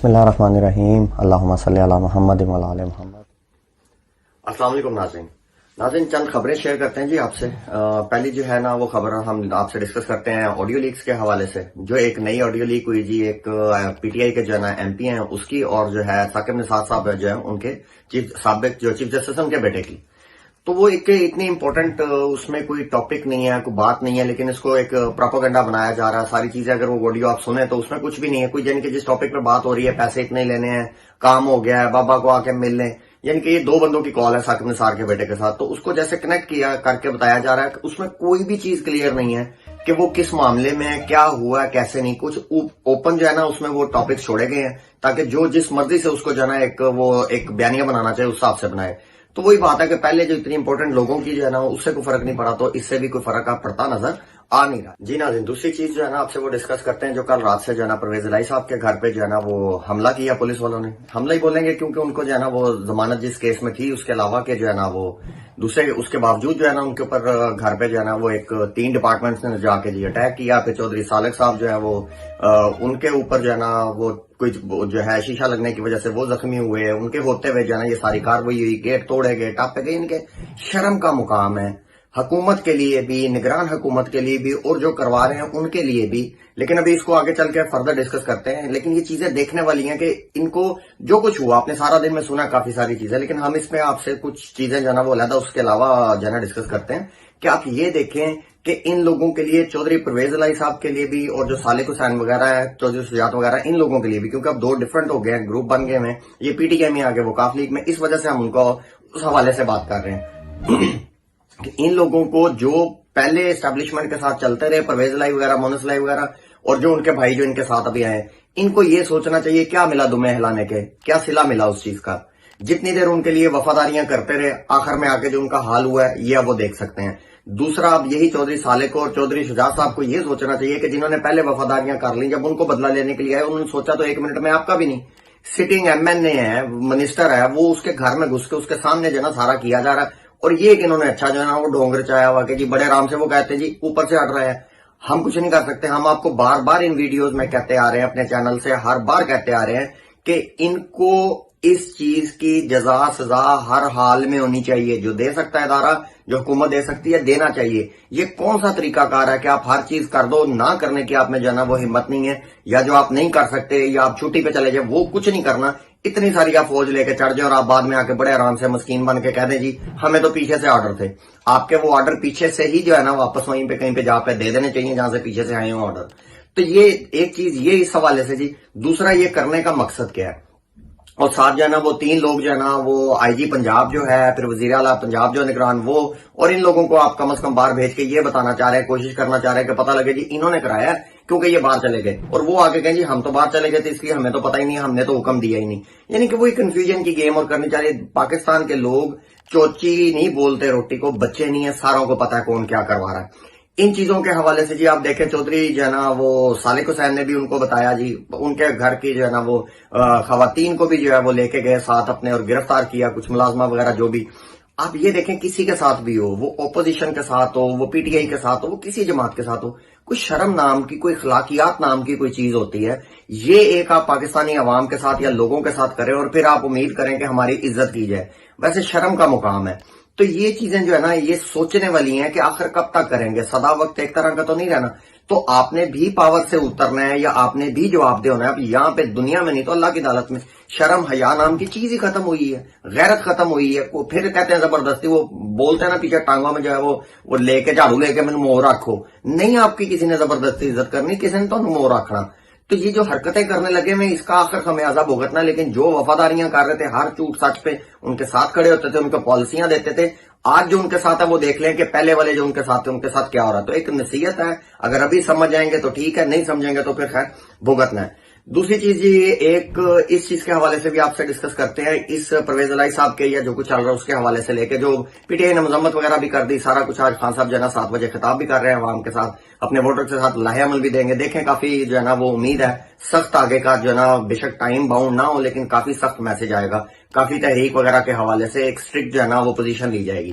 بسم اللہ الرحمن الرحیم، اللہم صلی علی محمد وعلی آل محمد۔ السلام علیکم ناظرین، چند خبریں شیئر کرتے ہیں جی آپ سے۔ پہلی جو ہے نا وہ خبر ہم آپ سے ڈسکس کرتے ہیں آڈیو لیکس کے حوالے سے۔ جو ایک نئی آڈیو لیک ہوئی جی، ایک پی ٹی آئی کے جو ہے نا ایم پی ہیں اس کی، اور جو ہے ثاقب نثار صاحب جو ہے ان کے سابق جو چیف جسٹس ہیں ان کے بیٹے کی۔ تو وہ ایک اتنی امپورٹنٹ، اس میں کوئی ٹاپک نہیں ہے، کوئی بات نہیں ہے، لیکن اس کو ایک پروپیگنڈا بنایا جا رہا ہے۔ ساری چیزیں اگر وہ آڈیو آپ سنیں تو اس میں کچھ بھی نہیں ہے، کوئی یعنی کہ جس ٹاپک پہ بات ہو رہی ہے، پیسے اتنے لینے ہیں، کام ہو گیا ہے، بابا کو آ کے مل لیں، یعنی کہ یہ دو بندوں کی کال ہے ثاقب نثار کے بیٹے کے ساتھ، تو اس کو جیسے کنیکٹ کیا کر کے بتایا جا رہا ہے کہ اس میں کوئی بھی چیز کلیئر نہیں ہے کہ وہ کس معاملے میں ہے، کیا ہوا ہے، کیسے نہیں، کچھ اوپن جو ہے نا اس میں وہ ٹاپکس چھوڑے گئے ہیں تاکہ جو جس مرضی سے اس کو جو ہے نا ایک بیانیہ بنانا چاہے اس حساب سے بنائے۔ تو وہی بات ہے کہ پہلے جو اتنی امپورٹنٹ لوگوں کی جو ہے نا اس سے کوئی فرق نہیں پڑا، تو اس سے بھی کوئی فرق آپ پڑتا نظر آ نہیں رہا۔ جی ناظرین، دوسری چیز جو ہے نا آپ سے وہ ڈسکس کرتے ہیں، جو کل رات سے جو ہے نا پرویز الہی صاحب کے گھر پہ جو ہے نا وہ حملہ کیا پولیس والوں نے۔ حملہ ہی بولیں گے کیونکہ ان کو جو ہے نا وہ ضمانت جس کیس میں تھی اس کے علاوہ کے جو ہے نا وہ دوسرے، اس کے باوجود جو ہے نا ان کے اوپر گھر پہ جو ہے نا وہ ایک 3 ڈپارٹمنٹس نے جا کے جی اٹیک کیا۔ پھر چودھری سالک صاحب جو ہے وہ ان کے اوپر جو ہے نا وہ کوئی جو ہے شیشہ لگنے کی وجہ سے وہ زخمی ہوئے، ان کے ہوتے ہوئے جو ہے نا یہ ساری کاروائی ہوئی، گیٹ توڑے گئے، ٹاپے گئے۔ ان کے شرم کا مقام ہے حکومت کے لیے بھی، نگران حکومت کے لیے بھی، اور جو کروا رہے ہیں ان کے لیے بھی۔ لیکن ابھی اس کو آگے چل کے فردر ڈسکس کرتے ہیں، لیکن یہ چیزیں دیکھنے والی ہیں کہ ان کو جو کچھ ہوا، آپ نے سارا دن میں سنا کافی ساری چیزیں، لیکن ہم اس میں آپ سے کچھ چیزیں جو ہے نا وہ علیحدہ اس کے علاوہ جو ہے نا ڈسکس کرتے ہیں کہ آپ یہ دیکھیں کہ ان لوگوں کے لیے، چودھری پرویز الہی صاحب کے لیے بھی، اور جو سالک حسین وغیرہ ہے، چودھری شجاعت وغیرہ، ان لوگوں کے لیے بھی، کیونکہ اب 2 ڈفرنٹ ہو گئے ہیں، گروپ بن گئے ہیں، یہ پی ٹی آئی میں آگے وہ کاف لیگ میں، اس وجہ سے ہم ان کو اس حوالے سے بات کر رہے ہیں کہ ان لوگوں کو جو پہلے اسٹیبلشمنٹ کے ساتھ چلتے رہے، پرویز الہی وغیرہ، مونس الہی وغیرہ، اور جو ان کے بھائی جو ان کے ساتھ ابھی آئے، ان کو یہ سوچنا چاہیے کیا ملا دمیں ہلانے کے، کیا صلہ ملا اس چیز کا۔ جتنی دیر ان کے لیے وفاداریاں کرتے رہے، آخر میں آ کے جو ان کا حال ہوا ہے یہ اب وہ دیکھ سکتے ہیں۔ دوسرا، اب یہی چودھری سالک اور چودھری شجاعت صاحب کو یہ سوچنا چاہیے کہ جنہوں نے پہلے وفاداریاں کر لی، جب ان کو بدلہ لینے کے لیے آئے، انہوں نے سوچا تو 1 منٹ میں آپ کا بھی نہیں، سٹنگ ایم این اے ہے، منسٹر ہے، وہ اس کے گھر میں گھس کے اس کے سامنے جو ہے نا سارا کیا جا رہا ہے، اور یہ کہ انہوں نے اچھا جو ہے نا وہ ڈھونگ رچایا ہوا کہ جی بڑے آرام سے وہ کہتے ہیں جی اوپر سے ہٹ رہا ہے، ہم کچھ نہیں کر سکتے۔ ہم آپ کو بار بار ان ویڈیوز میں کہتے آ رہے ہیں، اپنے چینل سے ہر بار کہتے آ رہے ہیں کہ ان کو اس چیز کی جزا سزا ہر حال میں ہونی چاہیے، جو دے سکتا ہے ادارہ، جو حکومت دے سکتی ہے، دینا چاہیے۔ یہ کون سا طریقہ کار ہے کہ آپ ہر چیز کر دو، نہ کرنے کی آپ میں جو ہے نا وہ ہمت نہیں ہے، یا جو آپ نہیں کر سکتے یا آپ چھٹی پہ چلے جائیں، وہ کچھ نہیں کرنا، اتنی ساری آپ فوج لے کے چڑھ جائیں اور آپ بعد میں آ کے بڑے آرام سے مسکین بن کے کہہ دیں جی ہمیں تو پیچھے سے آرڈر تھے۔ آپ کے وہ آرڈر پیچھے سے ہی جو ہے نا واپس وہیں پہ کہیں پہ جا پہ دے دینے چاہیے جہاں سے پیچھے سے آئے ہوں آرڈر۔ تو یہ ایک چیز یہ اس حوالے سے جی۔ دوسرا، یہ کرنے کا مقصد کیا ہے، اور ساتھ جو ہے نا وہ 3 لوگ جو ہے نا وہ آئی جی پنجاب جو ہے، پھر وزیر اعلیٰ پنجاب جو نگران وہ، اور ان لوگوں کو آپ کم از کم باہر بھیج کے یہ بتانا چاہ رہے ہیں، کوشش کرنا چاہ رہے ہیں کہ پتہ لگے جی انہوں نے کرایا ہے کیونکہ یہ باہر چلے گئے، اور وہ آگے کہیں جی ہم تو باہر چلے گئے تھے اس لیے ہمیں تو پتہ ہی نہیں، ہم نے تو حکم دیا ہی نہیں۔ یعنی کہ وہی کنفیوژن کی گیم اور کرنی چاہ رہی ہے۔ پاکستان کے لوگ چوچی نہیں بولتے روٹی کو، بچے نہیں ہیں، ساروں کو پتہ ہے کون کیا کروا رہا ہے۔ ان چیزوں کے حوالے سے جی آپ دیکھیں، چودھری جو ہے نا وہ سالک حسین نے بھی ان کو بتایا جی، ان کے گھر کی جو ہے نا وہ خواتین کو بھی جو ہے وہ لے کے گئے ساتھ اپنے اور گرفتار کیا، کچھ ملازمہ وغیرہ جو بھی۔ آپ یہ دیکھیں کسی کے ساتھ بھی ہو، وہ اپوزیشن کے ساتھ ہو، وہ پی ٹی آئی کے ساتھ ہو، وہ کسی جماعت کے ساتھ ہو، کوئی شرم نام کی، کوئی اخلاقیات نام کی کوئی چیز ہوتی ہے۔ یہ ایک آپ پاکستانی عوام کے ساتھ یا لوگوں کے ساتھ کریں اور پھر آپ امید کریں کہ ہماری عزت کی جائے، ویسے شرم کا مقام ہے۔ تو یہ چیزیں جو ہے نا یہ سوچنے والی ہیں کہ آخر کب تک کریں گے، سدا وقت ایک طرح کا تو نہیں رہنا۔ تو آپ نے بھی پاور سے اترنا ہے، یا آپ نے بھی جواب دہ ہونا ہے۔ اب یہاں پہ دنیا میں نہیں تو اللہ کی عدالت میں شرم حیا نام کی چیز ہی ختم ہوئی ہے، غیرت ختم ہوئی ہے۔ وہ پھر کہتے ہیں زبردستی، وہ بولتے ہیں نا پیچھے ٹانگوں میں جو ہے وہ لے کے جھاڑو لے کے میں مور رکھو، نہیں آپ کی کسی نے زبردستی عزت کرنی، کسی نے تو مور رکھنا۔ تو یہ جو حرکتیں کرنے لگے میں اس کا آخر خمیازہ بھگتنا، لیکن جو وفاداریاں کر رہے تھے، ہر چوٹ سچ پہ ان کے ساتھ کھڑے ہوتے تھے، ان کو پالیسیاں دیتے تھے، آج جو ان کے ساتھ ہے وہ دیکھ لیں کہ پہلے والے جو ان کے ساتھ تھے ان کے ساتھ کیا ہو رہا ہے۔ تو ایک نصیحت ہے، اگر ابھی سمجھ جائیں گے تو ٹھیک ہے، نہیں سمجھیں گے تو پھر خیر بھگتنا ہے۔ دوسری چیز یہ ایک اس چیز کے حوالے سے بھی آپ سے ڈسکس کرتے ہیں، اس پرویز الہی صاحب کے یا جو کچھ چل رہا ہے اس کے حوالے سے لے کے، جو پی ٹی آئی نے مذمت وغیرہ بھی کر دی، سارا کچھ۔ آج خان صاحب جو ہے نا 7 بجے خطاب بھی کر رہے ہیں عوام کے ساتھ، اپنے ووٹر کے ساتھ لاہے عمل بھی دیں گے۔ دیکھیں کافی جو ہے نا وہ امید ہے سخت آگے کا جو ہے نا، بے شک ٹائم باؤنڈ نہ ہو لیکن کافی سخت میسج آئے گا، کافی تحریک وغیرہ کے حوالے سے ایک اسٹرکٹ جو ہے نا وہ پوزیشن لی جائے گی۔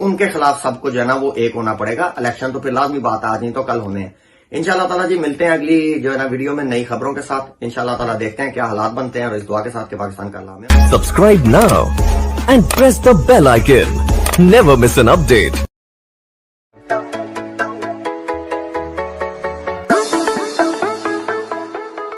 ان کے خلاف سب کو جو ہے نا وہ ایک ہونا پڑے گا. الیکشن تو پھر لازمی بات ہے، آج نہیں تو کل ہونے ہیں انشاءاللہ تعالیٰ. جی ملتے ہیں اگلی جو ہے نا ویڈیو میں نئی خبروں کے ساتھ انشاءاللہ تعالیٰ. دیکھتے ہیں کیا حالات بنتے ہیں، اور اس دعا کے ساتھ کہ پاکستان کا اللہ میں. Subscribe now and press the bell icon. Never miss an update.